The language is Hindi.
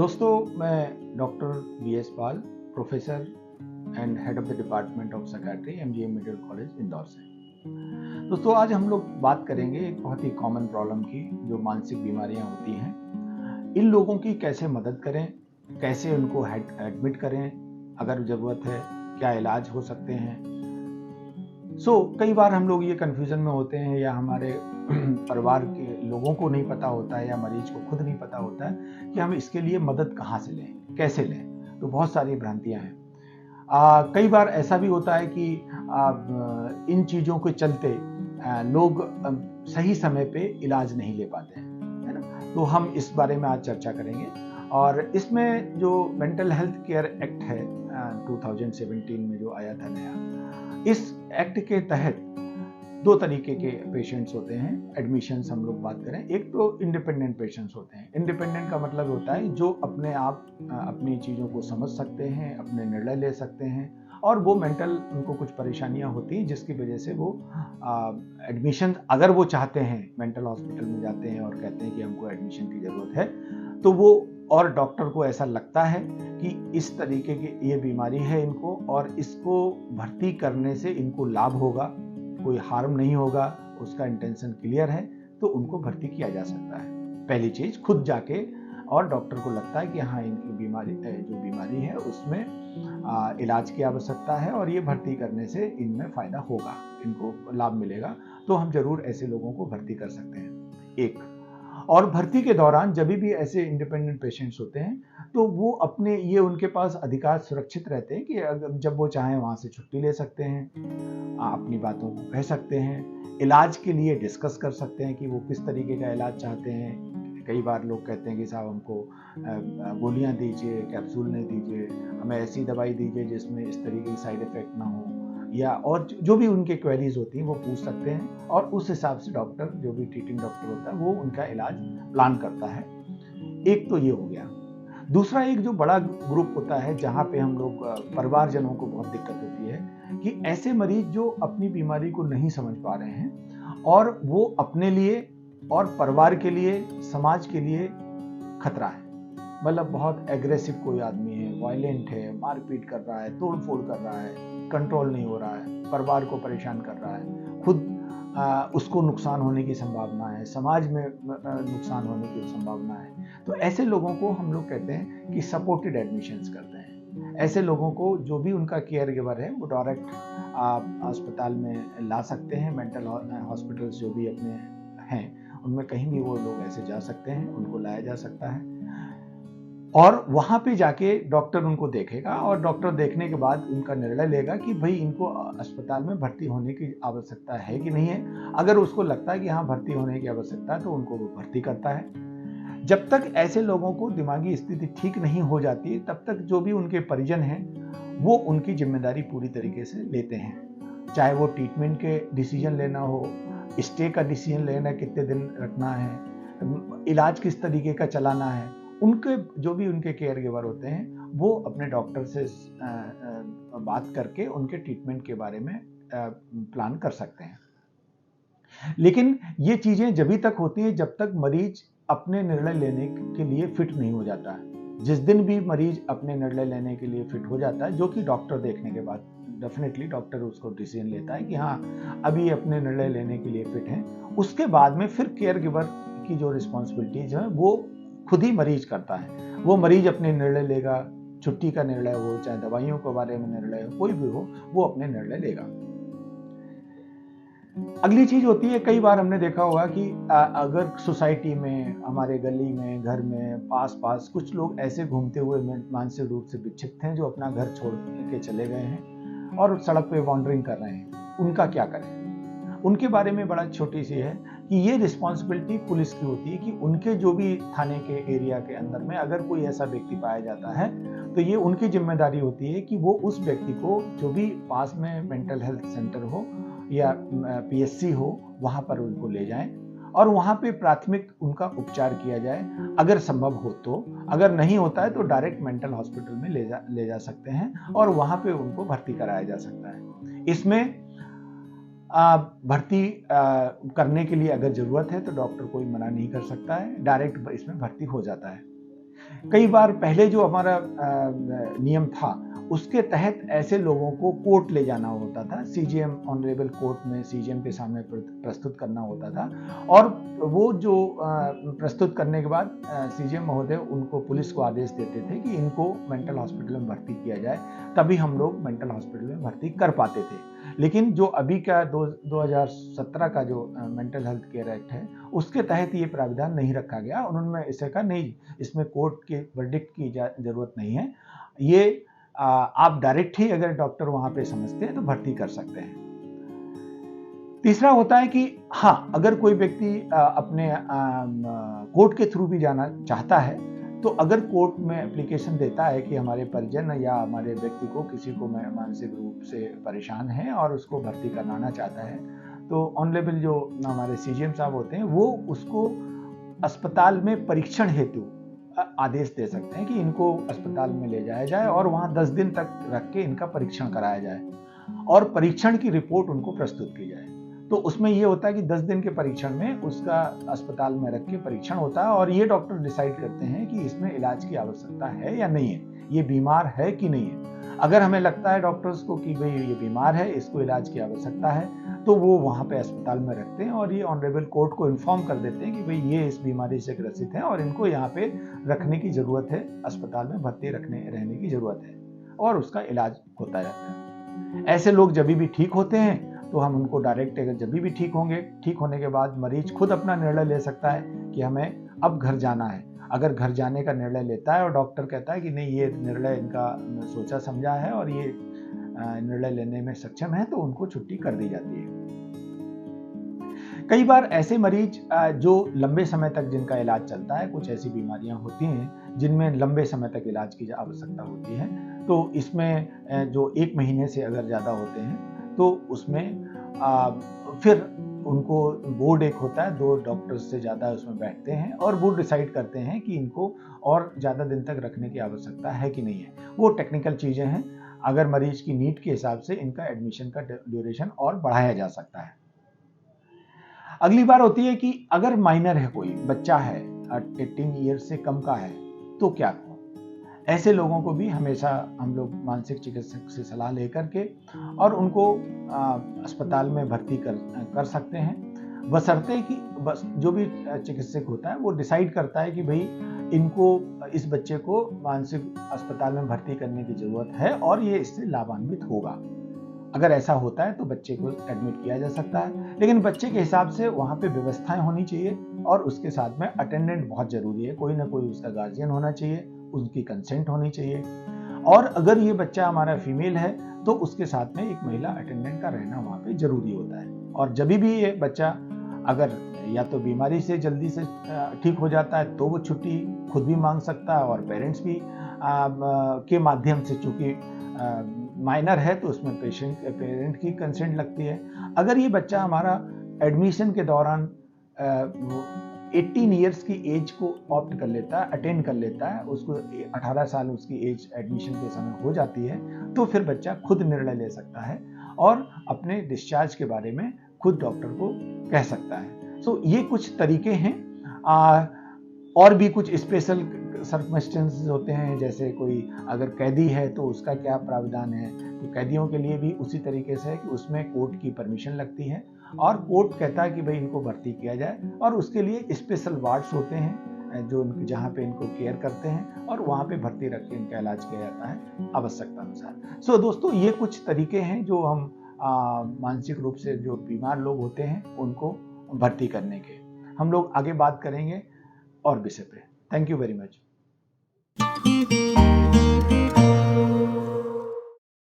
दोस्तों, मैं doctor B S. Pal, professor and head of the department of psychiatry, MGM medical college, Indore से। दोस्तों, आज हम लोग बात करेंगे एक बहुत ही कॉमन प्रॉब्लम की, जो मानसिक बीमारियां होती हैं। इन लोगों की कैसे मदद करें, कैसे उनको एडमिट करें, अगर ज़रूरत है क्या इलाज हो सकते हैं। कई बार हम लोग ये कन्फ्यूज़न में होते हैं, या हमारे परिवार के लोगों को नहीं पता होता है, या मरीज को खुद नहीं पता होता है कि हम इसके लिए मदद कहाँ से लें, कैसे लें। तो बहुत सारी भ्रांतियाँ हैं। कई बार ऐसा भी होता है कि इन चीज़ों के चलते लोग सही समय पे इलाज नहीं ले पाते हैं, है ना। तो हम इस बारे में आज चर्चा करेंगे। और इसमें जो मेंटल हेल्थ केयर एक्ट है 2017 में जो आया था नया, इस एक्ट के तहत दो तरीके के पेशेंट्स होते हैं। एडमिशन्स हम लोग बात करें, एक तो इंडिपेंडेंट पेशेंट्स होते हैं। इंडिपेंडेंट का मतलब होता है जो अपने आप अपनी चीज़ों को समझ सकते हैं, अपने निर्णय ले सकते हैं, और वो मेंटल उनको कुछ परेशानियां होती हैं जिसकी वजह से वो एडमिशन, अगर वो चाहते हैं, मेंटल हॉस्पिटल में जाते हैं और कहते हैं कि हमको एडमिशन की ज़रूरत है, तो वो और डॉक्टर को ऐसा लगता है कि इस तरीके की ये बीमारी है इनको, और इसको भर्ती करने से इनको लाभ होगा, कोई हार्म नहीं होगा, उसका इंटेंशन क्लियर है, तो उनको भर्ती किया जा सकता है। पहली चीज, खुद जाके और डॉक्टर को लगता है कि हाँ, इनकी बीमारी जो बीमारी है उसमें इलाज की आवश्यकता है, और ये भर्ती करने से इनमें फायदा होगा, इनको लाभ मिलेगा, तो हम जरूर ऐसे लोगों को भर्ती कर सकते हैं। एक और भर्ती के दौरान जब भी ऐसे इंडिपेंडेंट पेशेंट्स होते हैं, तो वो अपने ये उनके पास अधिकार सुरक्षित रहते हैं कि जब वो चाहें वहाँ से छुट्टी ले सकते हैं, अपनी बातों को कह सकते हैं, इलाज के लिए डिस्कस कर सकते हैं कि वो किस तरीके का इलाज चाहते हैं। कई बार लोग कहते हैं कि साहब हमको गोलियां दीजिए, कैप्सूल नहीं दीजिए, हमें ऐसी दवाई दीजिए जिसमें इस तरीके की साइड इफेक्ट ना हो, या और जो भी उनके क्वेरीज होती हैं वो पूछ सकते हैं, और उस हिसाब से डॉक्टर, जो भी ट्रीटिंग डॉक्टर होता है, वो उनका इलाज प्लान करता है। एक तो ये हो गया। दूसरा, एक जो बड़ा ग्रुप होता है जहाँ पे हम लोग परिवारजनों को बहुत दिक्कत होती है कि ऐसे मरीज जो अपनी बीमारी को नहीं समझ पा रहे हैं, और वो अपने लिए और परिवार के लिए, समाज के लिए खतरा है। मतलब बहुत एग्रेसिव कोई आदमी है, वायलेंट है, मारपीट कर रहा है, तोड़फोड़ कर रहा है, कंट्रोल नहीं हो रहा है, परिवार को परेशान कर रहा है, खुद उसको नुकसान होने की संभावना है, समाज में नुकसान होने की संभावना है। तो ऐसे लोगों को हम लोग कहते हैं कि सपोर्टेड एडमिशन्स करते हैं। ऐसे लोगों को, जो भी उनका केयर गिवर है, वो डायरेक्ट अस्पताल में ला सकते हैं। मेंटल हॉस्पिटल्स जो भी अपने हैं, उनमें कहीं भी वो लोग ऐसे जा सकते हैं, उनको लाया जा सकता है, और वहां पे जाके डॉक्टर उनको देखेगा, और डॉक्टर देखने के बाद उनका निर्णय लेगा कि भाई इनको अस्पताल में भर्ती होने की आवश्यकता है कि नहीं है। अगर उसको लगता है कि हाँ, भर्ती होने की आवश्यकता है, तो उनको वो भर्ती करता है। जब तक ऐसे लोगों को दिमागी स्थिति ठीक नहीं हो जाती, तब तक जो भी उनके परिजन हैं, वो उनकी जिम्मेदारी पूरी तरीके से लेते हैं। चाहे वो ट्रीटमेंट के डिसीजन लेना हो, स्टे का डिसीजन लेना, कितने दिन रखना है, इलाज किस तरीके का चलाना है, उनके जो भी उनके केयर गिवर होते हैं, वो अपने डॉक्टर से बात करके उनके ट्रीटमेंट के बारे में प्लान कर सकते हैं। लेकिन ये चीजें जब तक होती है जब तक मरीज अपने निर्णय लेने के लिए फिट नहीं हो जाता है। जिस दिन भी मरीज अपने निर्णय लेने के लिए फिट हो जाता है, जो कि डॉक्टर देखने के बाद डेफिनेटली डॉक्टर उसको डिसीजन लेता है कि हाँ, अभी अपने निर्णय लेने के लिए फिट हैं, उसके बाद में फिर केयर गिवर की जो रिस्पॉन्सिबिलिटीज है वो खुद ही मरीज करता है। वो मरीज अपने निर्णय लेगा, छुट्टी का निर्णय हो, चाहे दवाइयों के बारे में निर्णय हो, कोई भी हो, वो अपने निर्णय लेगा। अगली चीज होती है, कई बार हमने देखा होगा कि अगर सोसाइटी में, हमारे गली में, घर में, पास पास कुछ लोग ऐसे घूमते हुए मानसिक रूप से विक्षिप्त हैं, जो अपना घर छोड़ के चले गए हैं और सड़क पे वॉन्डरिंग कर रहे हैं, उनका क्या करें। उनके बारे में बड़ा छोटी सी है कि ये रिस्पॉन्सिबिलिटी पुलिस की होती है कि उनके जो भी थाने के एरिया के अंदर में अगर कोई ऐसा व्यक्ति पाया जाता है, तो ये उनकी जिम्मेदारी होती है कि वो उस व्यक्ति को, जो भी पास में मेंटल हेल्थ सेंटर हो या पीएचसी हो, वहां पर उनको ले जाएं, और वहां पे प्राथमिक उनका उपचार किया जाए, अगर संभव हो तो। अगर नहीं होता है तो डायरेक्ट मेंटल हॉस्पिटल में ले जा सकते हैं, और वहां पे उनको भर्ती कराया जा सकता है। इसमें भर्ती करने के लिए अगर जरूरत है तो डॉक्टर कोई मना नहीं कर सकता है, डायरेक्ट इसमें भर्ती हो जाता है। कई बार पहले जो हमारा नियम था उसके तहत ऐसे लोगों को कोर्ट ले जाना होता था, सीजीएम ऑनरेबल कोर्ट में सीजीएम के सामने प्रस्तुत करना होता था, और वो जो प्रस्तुत करने के बाद सीजीएम महोदय उनको पुलिस को आदेश देते थे कि इनको मेंटल हॉस्पिटल में भर्ती किया जाए, तभी हम लोग मेंटल हॉस्पिटल में भर्ती कर पाते थे। लेकिन जो अभी का 2017 का जो मेंटल हेल्थ केयर एक्ट है उसके तहत ये प्राविधान नहीं रखा गया। उन्होंने इसे कहा नहीं, इसमें कोर्ट के वर्डिक्ट की जरूरत नहीं है, ये आप डायरेक्ट ही अगर डॉक्टर वहां पे समझते हैं तो भर्ती कर सकते हैं। तीसरा होता है कि हाँ, अगर कोई व्यक्ति अपने कोर्ट के थ्रू भी जाना चाहता है, तो अगर कोर्ट में एप्लीकेशन देता है कि हमारे परिजन या हमारे व्यक्ति को किसी को मानसिक रूप से परेशान है और उसको भर्ती कराना चाहता है, तो ऑनरेबल जो हमारे सीजीएम साहब होते हैं वो उसको अस्पताल में परीक्षण हेतु आदेश दे सकते हैं कि इनको अस्पताल में ले जाया जाए और वहां 10 दिन तक रख के इनका परीक्षण कराया जाए और परीक्षण की रिपोर्ट उनको प्रस्तुत की जाए। तो उसमें ये होता है कि 10 दिन के परीक्षण में उसका अस्पताल में रख के परीक्षण होता है और ये डॉक्टर डिसाइड करते हैं कि इसमें इलाज की आवश्यकता है या नहीं है, ये बीमार है कि नहीं है। अगर हमें लगता है डॉक्टर्स को कि भाई ये बीमार है, इसको इलाज की आवश्यकता है, तो वो वहाँ पे अस्पताल में रखते हैं और ये ऑनरेबल कोर्ट को इन्फॉर्म कर देते हैं कि भाई ये इस बीमारी से ग्रसित है और इनको यहाँ पे रखने की जरूरत है, अस्पताल में भर्ती रहने की जरूरत है, और उसका इलाज होता रहता है। ऐसे लोग जब भी ठीक होते हैं तो हम उनको डायरेक्ट, अगर जब भी ठीक होंगे, ठीक होने के बाद मरीज खुद अपना निर्णय ले सकता है कि हमें अब घर जाना है। अगर घर जाने का निर्णय लेता है और डॉक्टर कहता है कि नहीं, ये निर्णय इनका सोचा समझा है और ये निर्णय लेने में सक्षम है, तो उनको छुट्टी कर दी जाती है। कई बार ऐसे मरीज जो लंबे समय तक जिनका इलाज चलता है, कुछ ऐसी बीमारियां होती हैं जिनमें लंबे समय तक इलाज की आवश्यकता होती है, तो इसमें जो 1 महीने से अगर ज़्यादा होते हैं तो उसमें फिर उनको बोर्ड एक होता है, 2 डॉक्टर्स से ज़्यादा उसमें बैठते हैं और वो डिसाइड करते हैं कि इनको और ज़्यादा दिन तक रखने की आवश्यकता है कि नहीं है। वो टेक्निकल चीज़ें हैं, अगर मरीज की नीड के हिसाब से इनका एडमिशन का ड्यूरेशन और बढ़ाया जा सकता है। अगली बार होती है कि अगर माइनर है, कोई बच्चा है 18 ईयर्स से कम का है, तो क्या करें? ऐसे लोगों को भी हमेशा हम लोग मानसिक चिकित्सक से सलाह लेकर के और उनको अस्पताल में भर्ती कर सकते हैं, बशर्ते कि बस जो भी चिकित्सक होता है वो डिसाइड करता है कि भाई इनको, इस बच्चे को मानसिक अस्पताल में भर्ती करने की जरूरत है और ये इससे लाभान्वित होगा। अगर ऐसा होता है तो बच्चे को एडमिट किया जा सकता है, लेकिन बच्चे के हिसाब से वहाँ पे व्यवस्थाएं होनी चाहिए और उसके साथ में अटेंडेंट बहुत जरूरी है, कोई ना कोई उसका गार्जियन होना चाहिए, उनकी कंसेंट होनी चाहिए। और अगर ये बच्चा हमारा फीमेल है तो उसके साथ में एक महिला अटेंडेंट का रहना वहाँ पे जरूरी होता है। और जब भी ये बच्चा अगर या तो बीमारी से जल्दी से ठीक हो जाता है तो वो छुट्टी खुद भी मांग सकता है और पेरेंट्स भी के माध्यम से, चूंकि माइनर है तो उसमें पेरेंट की कंसेंट लगती है। अगर ये बच्चा हमारा एडमिशन के दौरान 18 ईयर्स की एज को ऑप्ट कर लेता है, अटेंड कर लेता है, उसको 18 साल उसकी एज एडमिशन के समय हो जाती है, तो फिर बच्चा खुद निर्णय ले सकता है और अपने डिस्चार्ज के बारे में खुद डॉक्टर को कह सकता है। सो ये कुछ तरीके हैं। और भी कुछ स्पेशल सर्कमस्टेंसेस होते हैं, जैसे कोई अगर कैदी है तो उसका क्या प्रावधान है, तो कैदियों के लिए भी उसी तरीके से है कि उसमें कोर्ट की परमिशन लगती है और कोर्ट कहता है कि भाई इनको भर्ती किया जाए और उसके लिए स्पेशल वार्ड्स होते हैं जो जहाँ पे इनको केयर करते हैं और वहाँ पे भर्ती रख के इनका इलाज किया जाता है आवश्यकता अनुसार। सो दोस्तों, ये कुछ तरीके हैं जो हम मानसिक रूप से जो बीमार लोग होते हैं उनको भर्ती करने के। हम लोग आगे बात करेंगे और विषय पे। Thank you very much.